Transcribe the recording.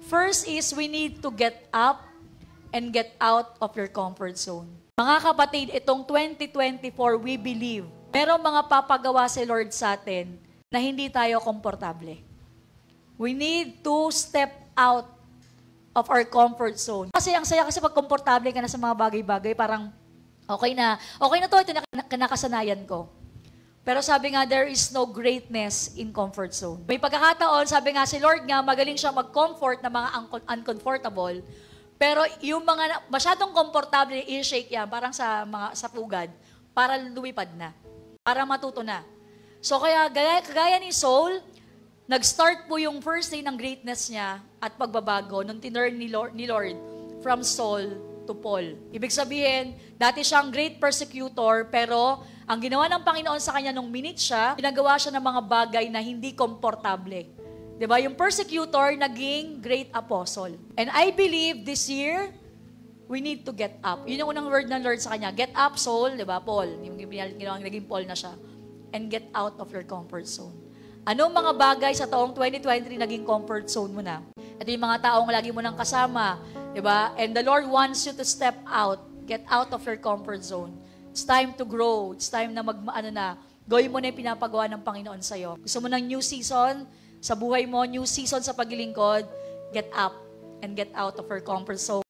First is we need to get up and get out of your comfort zone. Mga kapatid, itong 2024, we believe, merong mga papagawa si Lord sa atin na hindi tayo komportable. We need to step out of our comfort zone. Kasi ang saya kasi pag komportable ka na sa mga bagay-bagay, parang okay na to, ito na kinakasanayan ko. Pero sabi nga, there is no greatness in comfort zone. May pagkakataon, sabi nga si Lord nga, magaling siya mag-comfort na mga uncomfortable. Pero yung mga masyadong komportable, i-shake yan, parang sa pugad, para lumipad na, para matuto na. So kaya, kagaya ni Saul, nag-start po yung first day ng greatness niya at pagbabago nung tinurn ni Lord from Saul to Paul. Ibig sabihin, dati siyang great persecutor, pero ang ginawa ng Panginoon sa kanya nung minute siya, pinagawa siya ng mga bagay na hindi komportable. Diba? Yung persecutor, naging great apostle. And I believe this year, we need to get up. Yun yung unang word ng Lord sa kanya. Get up, Saul. Diba? Paul. Yung ginawang naging Paul na siya. And get out of your comfort zone. Anong mga bagay sa taong 2023 naging comfort zone mo na? Ito yung mga taong lagi mo nang kasama. Diba? And the Lord wants you to step out. Get out of your comfort zone. It's time to grow. It's time na gawin mo na yung pinapagawa ng Panginoon sa'yo. Gusto mo ng new season sa buhay mo, new season sa paglilingkod, get up and get out of your comfort zone.